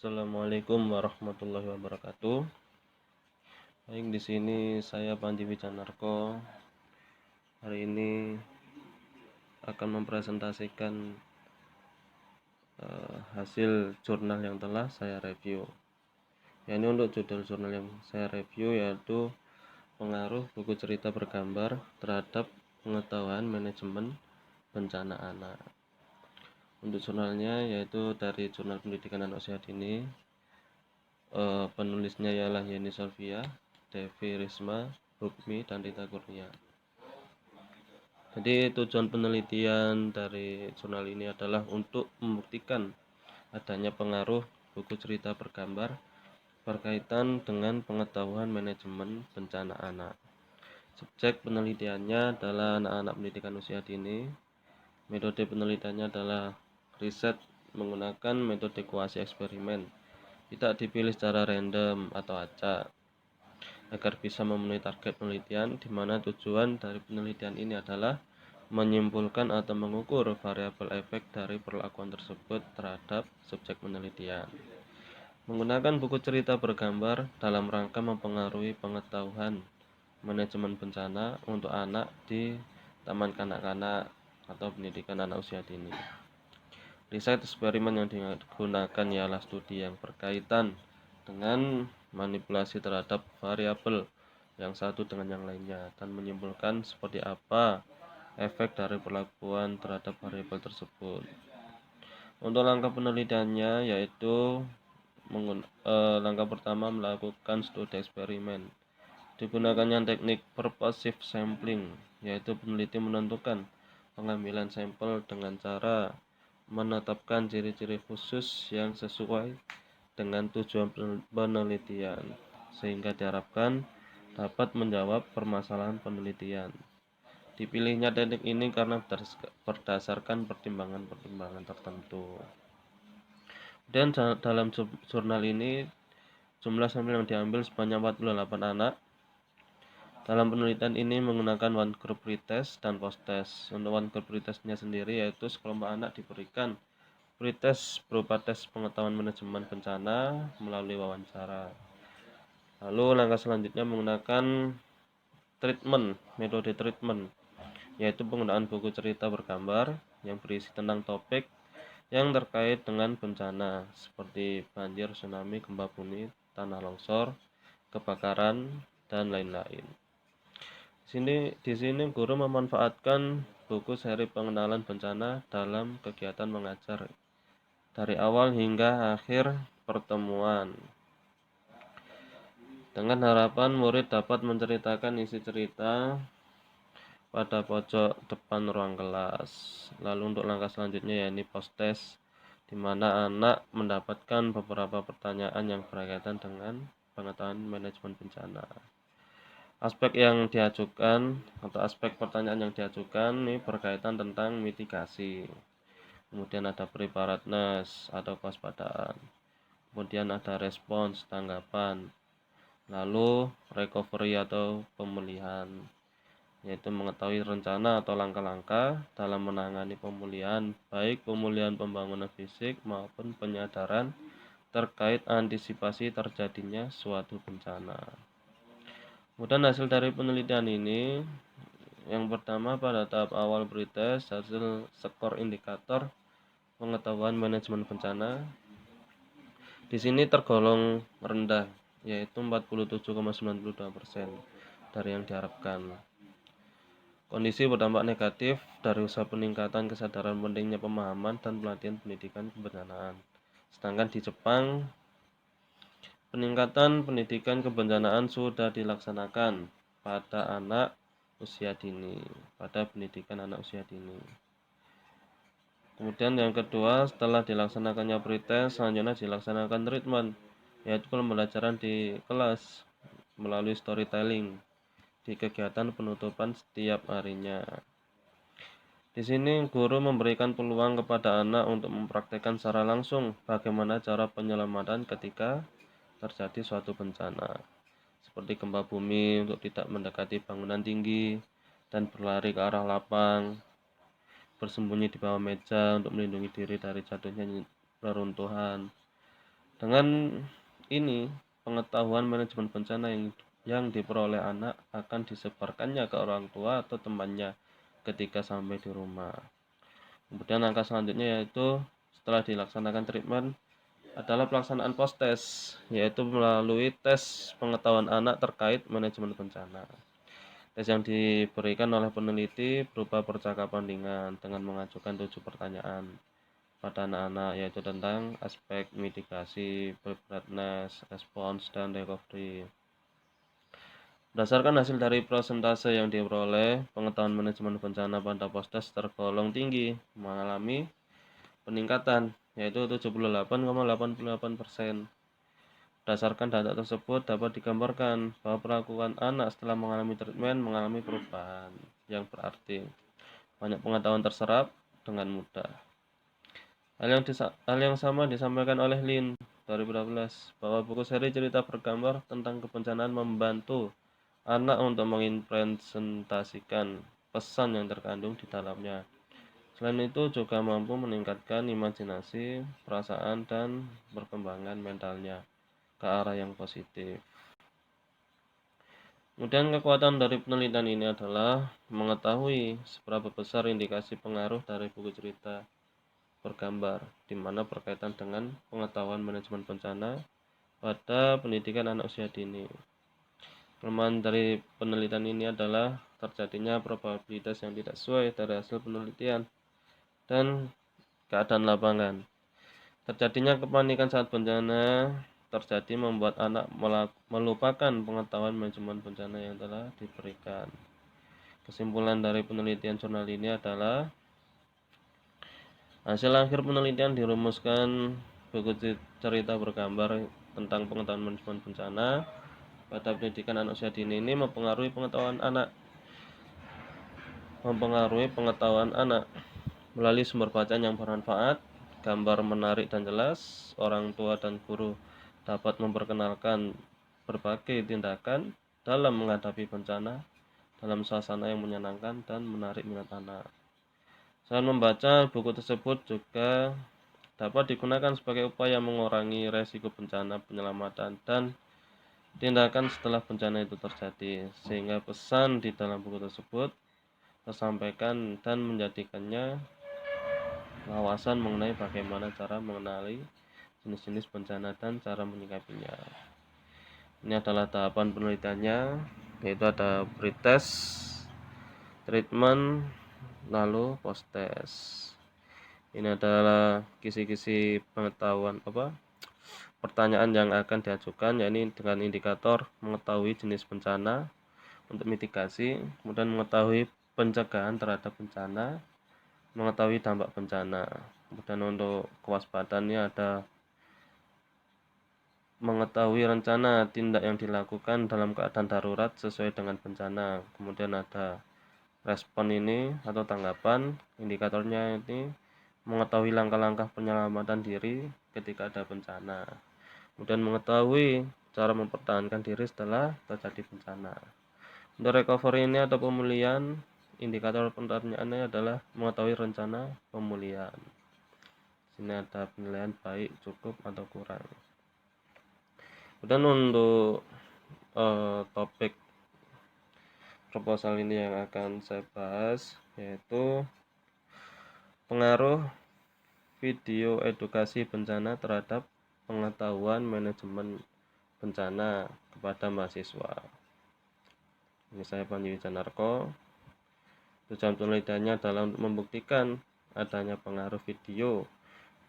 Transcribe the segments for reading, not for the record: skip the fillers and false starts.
Assalamualaikum warahmatullahi wabarakatuh. Baik, di sini saya Panji Wijanarko. Hari ini akan mempresentasikan hasil jurnal yang telah saya review. Ya, ini untuk judul jurnal yang saya review yaitu pengaruh buku cerita bergambar terhadap pengetahuan manajemen bencana anak. Untuk jurnalnya yaitu dari Jurnal Pendidikan Anak Usia Dini. Penulisnya ialah Yeni Solvia, Devi Risma, Rukmi, dan Rita Kurnia. Jadi tujuan penelitian dari jurnal ini adalah untuk membuktikan adanya pengaruh buku cerita bergambar berkaitan dengan pengetahuan manajemen bencana anak. Subjek penelitiannya adalah anak-anak pendidikan usia dini. Metode penelitiannya adalah riset menggunakan metode kuasi eksperimen. Tidak dipilih secara random atau acak agar bisa memenuhi target penelitian, di mana tujuan dari penelitian ini adalah menyimpulkan atau mengukur variabel efek dari perlakuan tersebut terhadap subjek penelitian. Menggunakan buku cerita bergambar dalam rangka mempengaruhi pengetahuan manajemen bencana untuk anak di taman kanak-kanak atau pendidikan anak usia dini. Riset eksperimen yang digunakan ialah studi yang berkaitan dengan manipulasi terhadap variabel yang satu dengan yang lainnya dan menyimpulkan seperti apa efek dari perlakuan terhadap variabel tersebut. Untuk langkah penelitiannya yaitu langkah pertama melakukan studi eksperimen. Digunakannya teknik purposive sampling, yaitu peneliti menentukan pengambilan sampel dengan cara menetapkan ciri-ciri khusus yang sesuai dengan tujuan penelitian, sehingga diharapkan dapat menjawab permasalahan penelitian. Dipilihnya teknik ini karena berdasarkan pertimbangan-pertimbangan tertentu. Dan dalam jurnal ini jumlah sampel yang diambil sebanyak 48 anak. Dalam penelitian ini menggunakan one group pretest dan post test. Untuk one group pretestnya sendiri yaitu sekelompok anak diberikan pretest berupa tes pengetahuan manajemen bencana melalui wawancara. Lalu langkah selanjutnya menggunakan metode treatment, yaitu penggunaan buku cerita bergambar yang berisi tentang topik yang terkait dengan bencana seperti banjir, tsunami, gempa bumi, tanah longsor, kebakaran, dan lain-lain. Di sini guru memanfaatkan buku seri pengenalan bencana dalam kegiatan mengajar dari awal hingga akhir pertemuan, dengan harapan murid dapat menceritakan isi cerita pada pojok depan ruang kelas. Lalu untuk langkah selanjutnya yakni post test, di mana anak mendapatkan beberapa pertanyaan yang berkaitan dengan pengetahuan manajemen bencana. Aspek pertanyaan yang diajukan ini berkaitan tentang mitigasi. Kemudian ada preparedness atau kewaspadaan. Kemudian ada respons, tanggapan. Lalu recovery atau pemulihan, yaitu mengetahui rencana atau langkah-langkah dalam menangani pemulihan, baik pemulihan pembangunan fisik maupun penyadaran terkait antisipasi terjadinya suatu bencana. Kemudian hasil dari penelitian ini, yang pertama pada tahap awal pretest, hasil skor indikator pengetahuan manajemen bencana di sini tergolong rendah, yaitu 47,92% dari yang diharapkan. Kondisi berdampak negatif dari usaha peningkatan kesadaran pentingnya pemahaman dan pelatihan pendidikan kebencanaan. Sedangkan di Jepang, peningkatan pendidikan kebencanaan sudah dilaksanakan pada anak usia dini, pada pendidikan anak usia dini. Kemudian yang kedua, setelah dilaksanakannya pretest, selanjutnya dilaksanakan treatment, yaitu pembelajaran di kelas melalui storytelling di kegiatan penutupan setiap harinya. Di sini guru memberikan peluang kepada anak untuk mempraktikkan secara langsung bagaimana cara penyelamatan ketika terjadi suatu bencana, seperti gempa bumi untuk tidak mendekati bangunan tinggi dan berlari ke arah lapang, bersembunyi di bawah meja untuk melindungi diri dari jatuhnya reruntuhan, Dengan ini, pengetahuan manajemen bencana yang diperoleh anak akan disebarkannya ke orang tua atau temannya ketika sampai di rumah. Kemudian langkah selanjutnya yaitu setelah dilaksanakan treatment adalah pelaksanaan post test, yaitu melalui tes pengetahuan anak terkait manajemen bencana. Tes yang diberikan oleh peneliti berupa percakapan ringan dengan mengajukan 7 pertanyaan pada anak-anak, yaitu tentang aspek mitigasi, preparedness, respons, dan recovery. Berdasarkan hasil dari persentase yang diperoleh, pengetahuan manajemen bencana pada post-test tergolong tinggi, mengalami peningkatan, yaitu 78,88%. Berdasarkan data tersebut dapat digambarkan bahwa perlakuan anak setelah mengalami treatment mengalami perubahan yang berarti banyak pengetahuan terserap dengan mudah. Hal yang sama disampaikan oleh Lin 2012 bahwa buku seri cerita bergambar tentang kebencanaan membantu anak untuk mengimplementasikan pesan yang terkandung di dalamnya. Selain itu juga mampu meningkatkan imajinasi, perasaan, dan perkembangan mentalnya ke arah yang positif. Kemudian kekuatan dari penelitian ini adalah mengetahui seberapa besar indikasi pengaruh dari buku cerita bergambar, di mana berkaitan dengan pengetahuan manajemen bencana pada pendidikan anak usia dini. Kelemahan dari penelitian ini adalah terjadinya probabilitas yang tidak sesuai dari hasil penelitian dan keadaan lapangan. Terjadinya kepanikan saat bencana terjadi membuat anak melupakan pengetahuan manajemen bencana yang telah diberikan. Kesimpulan dari penelitian jurnal ini adalah hasil akhir penelitian dirumuskan buku cerita bergambar tentang pengetahuan manajemen bencana pada pendidikan anak usia dini ini mempengaruhi pengetahuan anak melalui sumber bacaan yang bermanfaat, gambar menarik dan jelas. Orang tua dan guru dapat memperkenalkan berbagai tindakan dalam menghadapi bencana dalam suasana yang menyenangkan dan menarik minat anak. Selain membaca, buku tersebut juga dapat digunakan sebagai upaya mengurangi resiko bencana, penyelamatan, dan tindakan setelah bencana itu terjadi, sehingga pesan di dalam buku tersebut tersampaikan dan menjadikannya wawasan mengenai bagaimana cara mengenali jenis-jenis bencana dan cara menyikapinya. Ini adalah tahapan penelitiannya, yaitu ada pre-test, treatment, lalu post-test. Ini adalah kisi-kisi pengetahuan pertanyaan yang akan diajukan, yakni dengan indikator mengetahui jenis bencana untuk mitigasi, kemudian mengetahui pencegahan terhadap bencana, mengetahui dampak bencana. Kemudian untuk kewaspadaannya ada mengetahui rencana tindak yang dilakukan dalam keadaan darurat sesuai dengan bencana. Kemudian ada respon ini atau tanggapan, indikatornya ini mengetahui langkah-langkah penyelamatan diri ketika ada bencana. Kemudian mengetahui cara mempertahankan diri setelah terjadi bencana. Untuk recovery ini atau pemulihan, indikator pertanyaannya adalah mengetahui rencana pemulihan. Sini ada penilaian baik, cukup, atau kurang. Dan untuk topik proposal ini yang akan saya bahas yaitu pengaruh video edukasi bencana terhadap pengetahuan manajemen bencana kepada mahasiswa. Ini saya Panji Wijanarko. Tujuan penelitiannya adalah untuk membuktikan adanya pengaruh video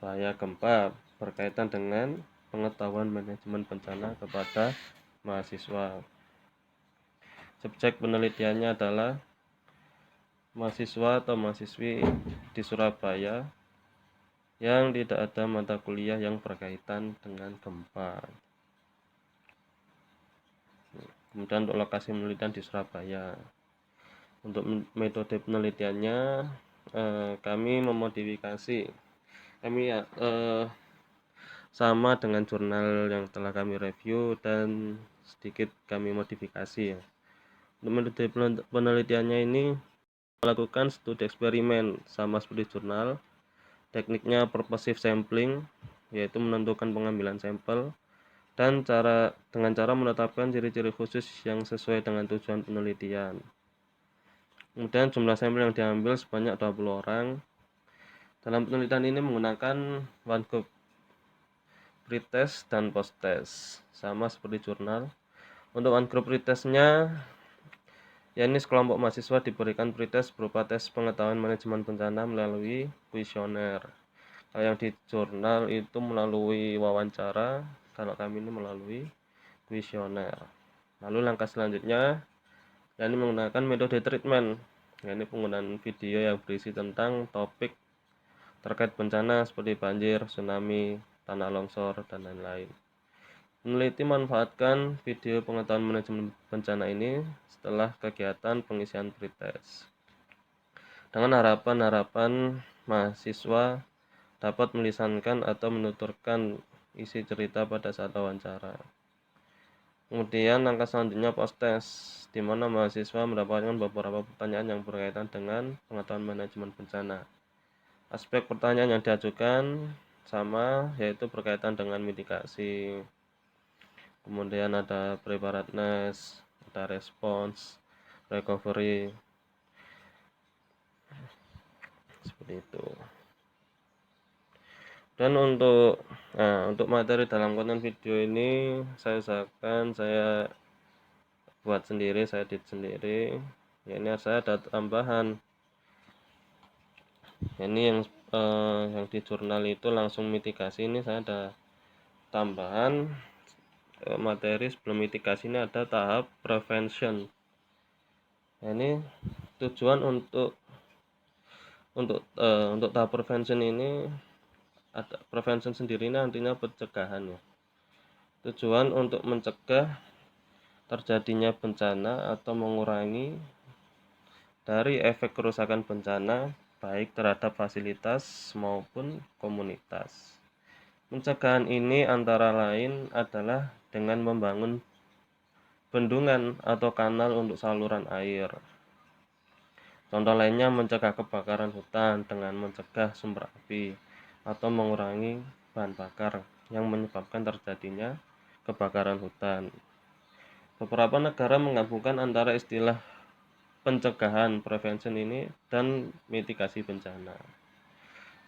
bahaya gempa berkaitan dengan pengetahuan manajemen bencana kepada mahasiswa. Subjek penelitiannya adalah mahasiswa atau mahasiswi di Surabaya yang tidak ada mata kuliah yang berkaitan dengan gempa. Kemudian untuk lokasi penelitian di Surabaya. Untuk metode penelitiannya kami memodifikasi. Sama dengan jurnal yang telah kami review dan sedikit kami modifikasi. Untuk metode penelitiannya ini melakukan studi eksperimen sama seperti jurnal. Tekniknya purposive sampling, yaitu menentukan pengambilan sampel dan dengan cara menetapkan ciri-ciri khusus yang sesuai dengan tujuan penelitian. Kemudian jumlah sampel yang diambil sebanyak 20 orang. Dalam penelitian ini menggunakan one group pretest dan post-test, sama seperti jurnal. Untuk one group pretestnya, yakni sekelompok mahasiswa diberikan pretest berupa tes pengetahuan manajemen bencana melalui kuesioner. Kalau yang di jurnal itu melalui wawancara, kalau kami ini melalui kuesioner. Lalu langkah selanjutnya, yakni menggunakan metode treatment, yakni penggunaan video yang berisi tentang topik terkait bencana seperti banjir, tsunami, tanah longsor, dan lain-lain. Peneliti manfaatkan video pengetahuan manajemen bencana ini setelah kegiatan pengisian pretest, dengan harapan mahasiswa dapat melisankan atau menuturkan isi cerita pada saat wawancara. Kemudian langkah selanjutnya post-test, di mana mahasiswa mendapatkan beberapa pertanyaan yang berkaitan dengan pengetahuan manajemen bencana. Aspek pertanyaan yang diajukan sama, yaitu berkaitan dengan mitigasi. Kemudian ada preparedness, ada response, recovery, seperti itu. Dan untuk materi dalam konten video ini saya usahakan saya buat sendiri, saya edit sendiri. Ya, ini saya ada tambahan. Ini yang di jurnal itu langsung mitigasi, ini saya ada tambahan materi sebelum mitigasi ini ada tahap prevention. Nah, ini tujuan untuk tahap prevention ini, ada prevention sendiri ini artinya pencegahan ya. Tujuan untuk mencegah terjadinya bencana atau mengurangi dari efek kerusakan bencana baik terhadap fasilitas maupun komunitas. Pencegahan ini antara lain adalah dengan membangun bendungan atau kanal untuk saluran air. Contoh lainnya mencegah kebakaran hutan dengan mencegah sumber api atau mengurangi bahan bakar yang menyebabkan terjadinya kebakaran hutan. Beberapa negara menggabungkan antara istilah pencegahan prevention ini dan mitigasi bencana.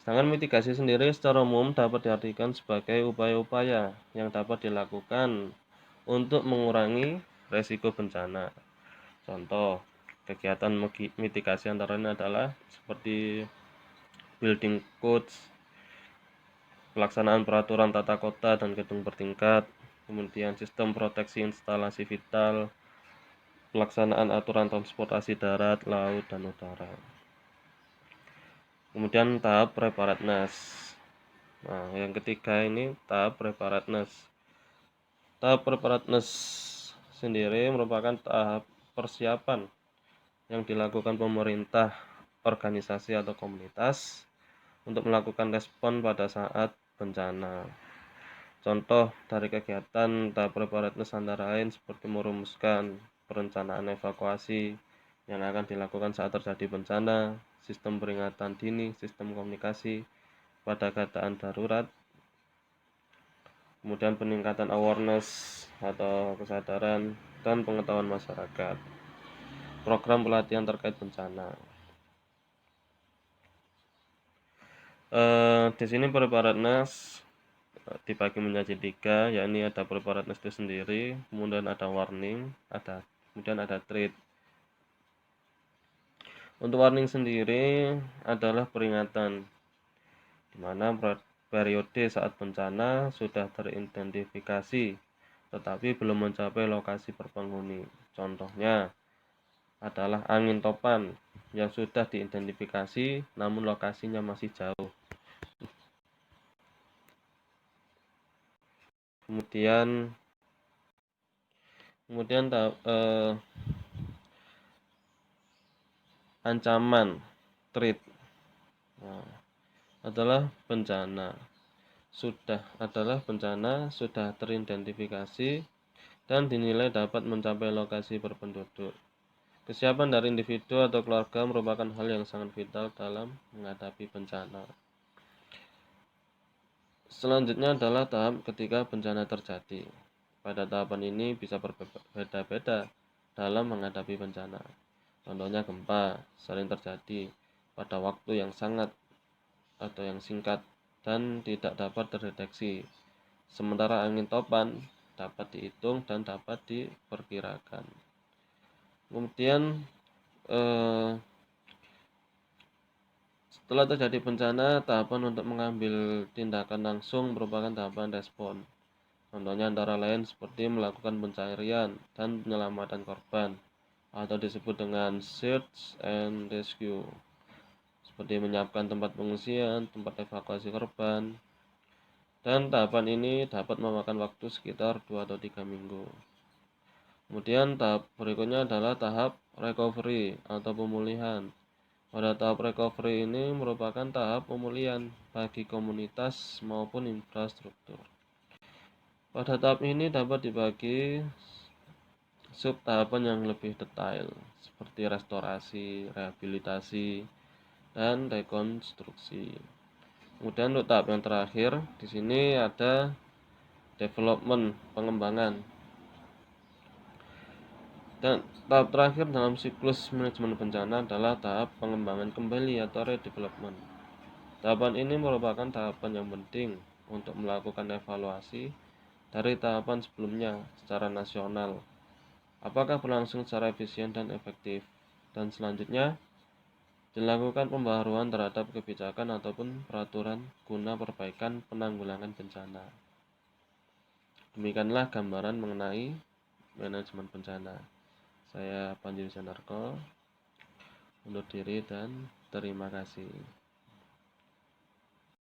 Sedangkan mitigasi sendiri secara umum dapat diartikan sebagai upaya-upaya yang dapat dilakukan untuk mengurangi resiko bencana. Contoh kegiatan mitigasi antara lain adalah seperti building codes, pelaksanaan peraturan tata kota dan gedung bertingkat, kemudian sistem proteksi instalasi vital, pelaksanaan aturan transportasi darat, laut, dan udara. Kemudian tahap preparedness. Nah, yang ketiga ini tahap preparedness. Tahap preparedness sendiri merupakan tahap persiapan yang dilakukan pemerintah, organisasi atau komunitas untuk melakukan respon pada saat bencana. Contoh dari kegiatan tahap preparedness antara lain seperti merumuskan perencanaan evakuasi yang akan dilakukan saat terjadi bencana, sistem peringatan dini, sistem komunikasi pada keadaan darurat, kemudian peningkatan awareness atau kesadaran dan pengetahuan masyarakat, program pelatihan terkait bencana. Di sini preparedness dibagi menjadi 3, yakni ada preparedness itu sendiri, kemudian ada warning, kemudian ada treat. Untuk warning sendiri adalah peringatan, di mana periode saat bencana sudah teridentifikasi tetapi belum mencapai lokasi berpenghuni. Contohnya adalah angin topan yang sudah diidentifikasi namun lokasinya masih jauh. Kemudian ancaman threat adalah bencana sudah teridentifikasi dan dinilai dapat mencapai lokasi berpenduduk. Kesiapan dari individu atau keluarga merupakan hal yang sangat vital dalam menghadapi bencana. Selanjutnya adalah tahap ketika bencana terjadi. Pada tahapan ini bisa berbeda-beda dalam menghadapi bencana. Contohnya gempa sering terjadi pada waktu yang sangat atau yang singkat dan tidak dapat terdeteksi. Sementara angin topan dapat dihitung dan dapat diperkirakan. Kemudian eh, setelah terjadi bencana, tahapan untuk mengambil tindakan langsung merupakan tahapan respon. Contohnya antara lain seperti melakukan pencarian dan penyelamatan korban atau disebut dengan search and rescue, seperti menyiapkan tempat pengungsian, tempat evakuasi korban. Dan tahapan ini dapat memakan waktu sekitar 2 atau 3 minggu. Kemudian tahap berikutnya adalah tahap recovery atau pemulihan. Pada tahap recovery ini merupakan tahap pemulihan bagi komunitas maupun infrastruktur. Pada tahap ini dapat dibagi sub tahapan yang lebih detail, seperti restorasi, rehabilitasi, dan rekonstruksi. Kemudian untuk tahap yang terakhir, di sini ada development, pengembangan. Dan tahap terakhir dalam siklus manajemen bencana adalah tahap pengembangan kembali atau redevelopment. Tahapan ini merupakan tahapan yang penting untuk melakukan evaluasi dari tahapan sebelumnya secara nasional. Apakah berlangsung secara efisien dan efektif? Dan selanjutnya, dilakukan pembaharuan terhadap kebijakan ataupun peraturan guna perbaikan penanggulangan bencana. Demikianlah gambaran mengenai manajemen bencana. Saya Panji Wisanarko undur diri dan terima kasih.